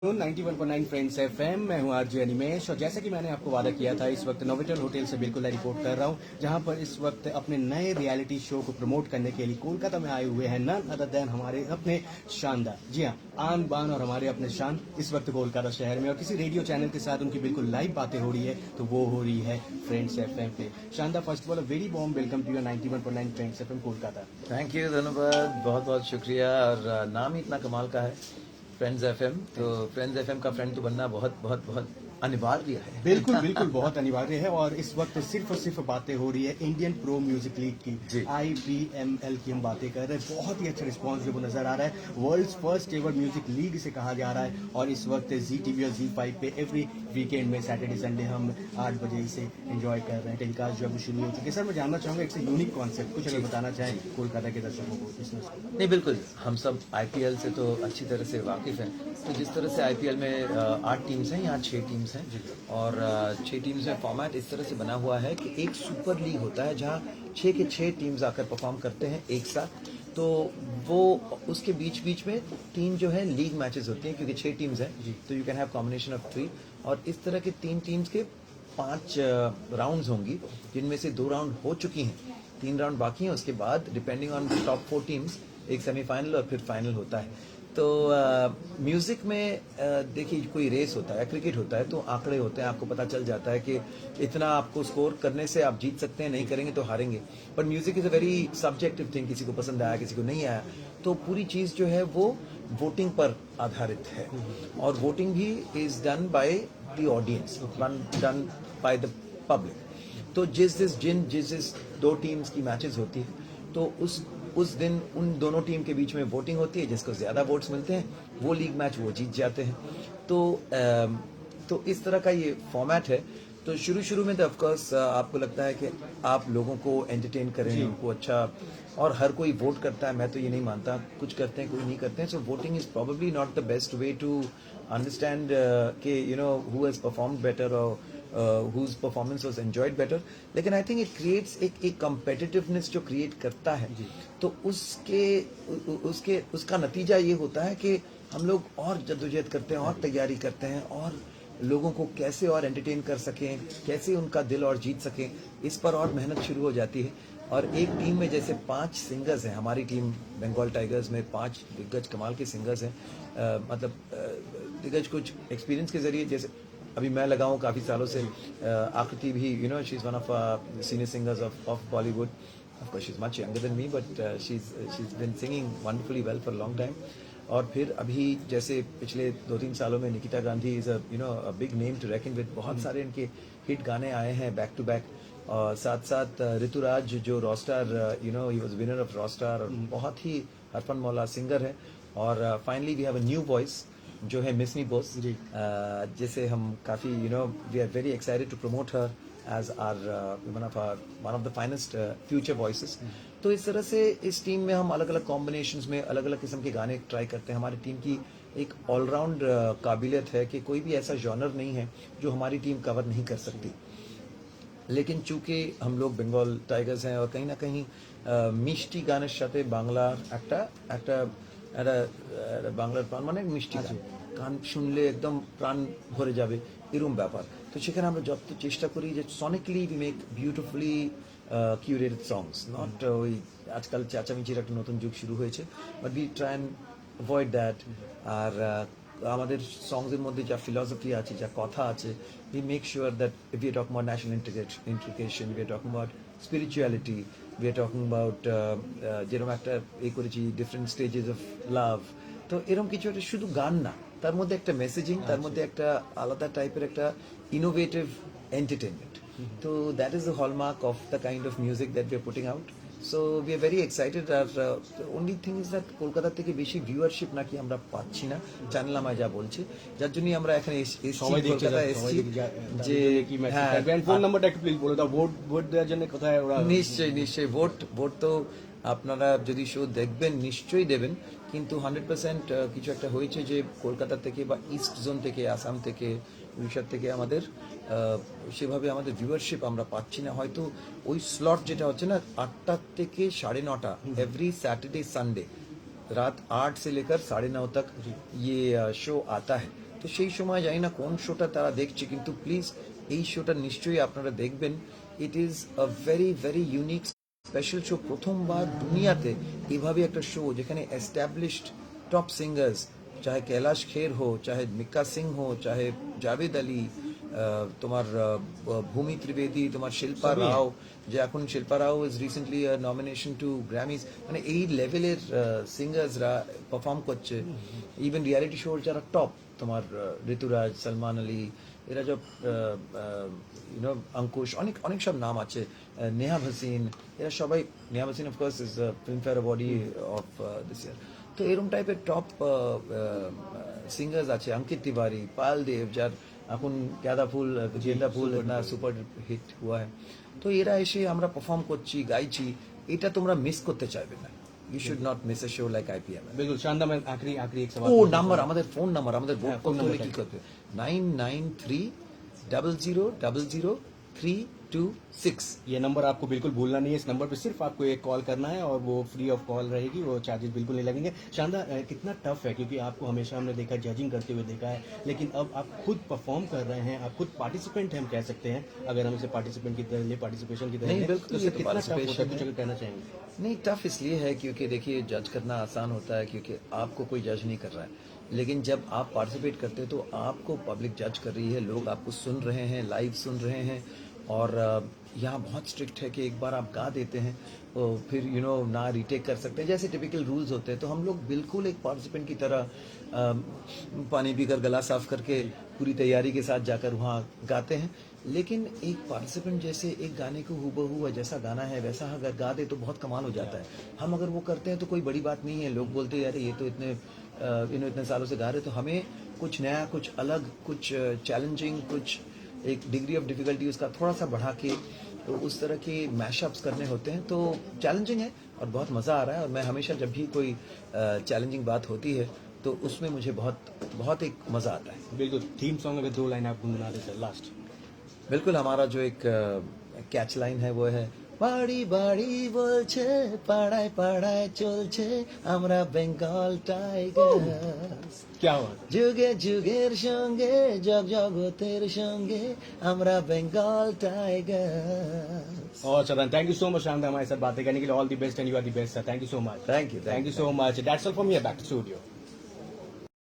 91.9 friends FM. मैं हूं RJ Animesh और जैसा कि मैंने आपको वादा किया था, इस वक्त नोवेटल होटल से बिल्कुल रिपोर्ट कर रहा हूं, जहां पर इस वक्त अपने नए रियलिटी शो को प्रमोट करने के लिए कोलकाता में आए हुए हैं नन अदर देन हमारे अपने शानदार, जी हां, आन बान और हमारे अपने शान इस वक्त कोलकाता शहर में, और किसी रेडियो चैनल के साथ उनकी बिल्कुल लाइव बातें हो रही है, तो वो हो रही है फ्रेंड्स एफएम पे। शानदार, first of all very warm welcome to your 91.9 friends FM Kolkata. Thank you, धन्यवाद, बहुत बहुत शुक्रिया। और नाम ही इतना कमाल का है, फ्रेंड्स एफएम। तो फ्रेंड्स एफएम का फ्रेंड तो बनना बहुत बहुत बहुत अनिवार्य है। बिल्कुल बिल्कुल बहुत अनिवार्य है। और इस वक्त सिर्फ और सिर्फ बातें हो रही है इंडियन प्रो म्यूजिक लीग की, IPML की हम बातें कर रहे हैं। बहुत ही अच्छा रिस्पांस जो वो नजर आ रहा है। World's first ever music league इसे कहा जा रहा है, और इस वक्त ZTV और Z5 पे एवरी वीकेंड में सैटरडे संडे हम 8 बजे इसे एंजॉय कर रहे हैं। टेलीकास्ट जो है वो शुरू हो चुकी है। सर, मैं जानना चाहूंगा, एक यूनिक कॉन्सेप्ट कुछ अगर बताना चाहें कोलकाता के दर्शकों को इसमें। नहीं, बिल्कुल, हम सब IPL से तो अच्छी तरह से वाकिफ हैं। तो जिस तरह से IPL में 8 टीम्स हैं, यहाँ 6 टीम्स हैं, और 6 टीम्स में फॉर्मेट इस तरह से बना हुआ है कि एक सुपर लीग होता है जहाँ 6 के 6 टीम्स आकर परफॉर्म करते हैं एक साथ। तो वो उसके बीच बीच में 3 जो है लीग मैचेस होती हैं, क्योंकि 6 टीम्स हैं, तो you can have combination of 3। और इस तरह के 3 टीम्स के 5 राउंड्स होंगी, जिनमें से 2 राउंड हो चुकी हैं, 3 राउंड बाकी हैं। उसके बाद डिपेंडिंग ऑन टॉप 4 टीम्स एक सेमीफाइनल और फिर फाइनल होता है। तो म्यूजिक में देखिए, कोई रेस होता है, क्रिकेट होता है, तो आंकड़े होते हैं, आपको पता चल जाता है कि इतना आपको स्कोर करने से आप जीत सकते हैं, नहीं करेंगे तो हारेंगे। पर music is a very subjective thing, किसी को पसंद आया, किसी को नहीं आया। तो पूरी चीज जो है वो वोटिंग पर आधारित है, और वोटिंग भी is done by the audience, done by the public. तो जिस 2 टीम्स की मैचेस होती है, तो उस दिन उन दोनों टीम के बीच में वोटिंग होती है। जिसको ज्यादा वोट्स मिलते हैं वो लीग मैच वो जीत जाते हैं। तो इस तरह का ये फॉर्मेट है। तो शुरू में तो ऑफकोर्स आपको लगता है कि आप लोगों को एंटरटेन करें, उनको अच्छा, और हर कोई वोट करता है, मैं तो ये नहीं मानता, कुछ करते हैं, कोई नहीं करते हैं। So voting is probably not the best way to understand कि you know who has performed better और whose performance was enjoyed better। लेकिन आई थिंक इट क्रिएट्स एक कम्पिटिटिवनेस जो क्रिएट करता है, तो उसका नतीजा ये होता है कि हम लोग और जद्दोजहद करते हैं, और तैयारी करते हैं, और लोगों को कैसे और एंटरटेन कर सकें, कैसे उनका दिल और जीत सकें, इस पर और मेहनत शुरू हो जाती है। और एक टीम में जैसे 5 सिंगर्स हैं, हमारी टीम बंगाल टाइगर्स में 5 दिग्गज कमाल के सिंगर्स हैं। दिग्गज कुछ एक्सपीरियंस के जरिए, जैसे अभी मैं लगा हूँ काफ़ी सालों से, आकृति भी, you know, she is one of senior singers of Bollywood. Of course she is much younger than me, but she is been singing wonderfully well for long time. और फिर अभी जैसे पिछले 2-3 सालों में Nikita Gandhi is a big name to reckon with. बहुत सारे इनके हिट गाने आए हैं बैक टू बैक। और साथ साथ ऋतुराज जो Rawstar, you know, he was winner of Rawstar, और बहुत ही हरफन मौला सिंगर है। और finally we have a new voice जो है मिसमी बोस, जिसे हम काफ़ी, you know, we are very excited to promote her as are one of the finest future voices. तो इस तरह से इस टीम में हम अलग अलग कॉम्बिनेशंस में अलग अलग किस्म के गाने ट्राई करते हैं। हमारी टीम की एक ऑलराउंड काबिलियत है कि कोई भी ऐसा जॉनर नहीं है जो हमारी टीम कवर नहीं कर सकती। लेकिन चूंकि हम लोग बंगाल टाइगर्स हैं, और कहीं ना कहीं मिष्टी गाনের সাথে বাংলার একটা বাংলার প্রাণ মানে মিষ্টি গান শুনলে একদম প্রাণ ভরে যাবে, এরকম ব্যাপার। তো সেখানে আমরা যত চেষ্টা করি যে sonically we make beautifully curated songs, not ওই আজকাল চেঁচামেচির একটা নতুন যুগ শুরু হয়েছে, but we try and avoid that. আর আমাদের সংসের মধ্যে যা ফিলসফি আছে, যা কথা আছে, we make sure that if we are talking about national integration, we are talking about spirituality, we are talking about যেরকম একটা করেছি ডিফারেন্ট স্টেজেস অফ লাভ। তো এরকম কিছু একটা শুধু গান না, তার মধ্যে একটা মেসেজিং, তার মধ্যে একটা আলাদা টাইপের একটা ইনোভেটিভ এন্টারটেনমেন্ট। তো that is the hallmark of the kind of music that we are putting out. So we are very excited. R only thing is that Kolkata থেকে বেশি ভিউয়ারশিপ নাকি আমরা পাচ্ছি না, চ্যানেল আমায় যা বলছে, যার জন্যই আমরা এখানে কলকাতা এসেছি। যে ফোন নাম্বারটা একটু প্লিজ বলে দাও, ভোট দেওয়ার জন্য কোথায় ওরা। নিশ্চয়ই ভোট তো আপনারা যদি শো দেখবেন নিশ্চয়ই দেবেন, কিন্তু 100% কিছু একটা হয়েছে যে কলকাতা থেকে বা ইস্ট জোন থেকে, আসাম থেকে, উড়িষ্যা থেকে আমাদের সেভাবে আমাদের ভিউয়ারশিপ আমরা পাচ্ছি না। হয়তো ওই স্লট যেটা হচ্ছে না 8টা থেকে 9:30 एवरी सैटरडे संडे रात 8 से लेकर 9:30 तक ये शो आता है। তো সেই সময় জানি না কোন শোটা তারা দেখছে, কিন্তু প্লিজ এই শোটা নিশ্চয়ই আপনারা দেখবেন। It is a very very unique special show. প্রথমবার দুনিয়াতে এভাবে একটা শো যেখানে এস্টাবলিশড টপ সিঙ্গার্স, চাহে कैलाश खेर हो, चाहे मिक्का सिंह हो, चाहे जावेद अली, তোমার ভূমি ত্রিবেদী, তোমার শিল্পা রাও, যে এখন শিল্পা রাও ইজ রিসেন্টলি নমিনেশন টু গ্র্যামিজ, মানে এই লেভেলের সিঙ্গার্সরা পারফর্ম করছে। ইভেন রিয়ালিটি শোর যারা টপ, তোমার ঋতুরাজ, সলমান আলী, এরা সব ইউনো অঙ্কুশ, অনেক অনেক সব নাম আছে, নেহা ভাসিন, এরা সবাই, Neha Bhasin of course is Filmfare awardee of this ইয়ার। তো এরকম টাইপের টপ সিঙ্গার্স আছে, अंकित तिवारी, पायल देव, যার এখন গেঁদা ফুল না সুপার হিট হুয়া है। তো এরা এসে আমরা পারফর্ম করছি, গাইছি, এটা তোমরা মিস করতে চাইবে না। You should not miss a show like IPM. बिल्कुल शानदार। मैं आखिरी आखिरी एक सवाल ও पूछना নাম্বার, चाहूंगा। আমাদের ফোন নাম্বার, আমাদের হ্যাঁ, ফোন phone করতে হলে number কি করতে? 9930000326। ये नंबर आपको बिल्कुल भूलना नहीं है। इस नंबर पे सिर्फ आपको एक कॉल करना है और वो फ्री ऑफ कॉल रहेगी, वो चार्जेस बिल्कुल नहीं लगेंगे। शानदार। कितना टफ है, क्योंकि आपको हमेशा हमने देखा जजिंग करते हुए देखा है, लेकिन अब आप खुद परफॉर्म कर रहे हैं, आप खुद पार्टिसिपेंट हैं, हम कह सकते हैं, अगर हम इसे पार्टिसिपेंट की तरह ले, पार्टिसिपेशन की तरह नहीं, लें, बिल्कुल, तो ये इससे तो कितना टफ होता है, participation कुछ है। अगर कहना चाहेंगे? नहीं, टफ इसलिए है क्योंकि देखिए जज करना आसान होता है क्योंकि आपको कोई जज नहीं कर रहा है, लेकिन जब आप पार्टिसिपेट करते हैं तो आपको पब्लिक जज कर रही है, लोग आपको सुन रहे हैं, लाइव सुन रहे हैं। और यहाँ बहुत स्ट्रिक्ट है कि एक बार आप गा देते हैं तो फिर ना रीटेक कर सकते हैं, जैसे टिपिकल रूल्स होते हैं। तो हम लोग बिल्कुल एक पार्टिसिपेंट की तरह पानी पीकर गला साफ करके पूरी तैयारी के साथ जाकर वहाँ गाते हैं। लेकिन एक पार्टिसिपेंट जैसे एक गाने को हूबहू जैसा गाना है वैसा अगर गा दे तो बहुत कमाल हो जाता है। हम अगर वो करते हैं तो कोई बड़ी बात नहीं है, लोग बोलते हैं यार ये तो इतने सालों से गा रहे, तो हमें कुछ नया, कुछ अलग, कुछ चैलेंजिंग, कुछ एक डिग्री ऑफ डिफिकल्टी उसका थोड़ा सा बढ़ा के तो उस तरह के मैशअप्स करने होते हैं। तो चैलेंजिंग है और बहुत मज़ा आ रहा है। और मैं हमेशा जब भी कोई चैलेंजिंग बात होती है तो उसमें मुझे बहुत बहुत एक मज़ा आता है। बिल्कुल। थीम सॉन्ग अगर 2 लाइन आप गुनगुना देते लास्ट। बिल्कुल, हमारा जो एक कैच लाइन है वो है, বাড়ি বাড়ি বলছে পাড়ায় পাড়ায় চলছে আমরা বেঙ্গল টাইগার্স, क्या हुआ? যুগে যুগের সঙ্গে জগতের সঙ্গে আমরা বেঙ্গল টাইগার্স। और चरण, थैंक यू सो मच शानदार हमारे साथ बातें करने के लिए। All the best and you are the best sir. Thank you so much. Thank you Thank you so much. That's all from here. Back to studio.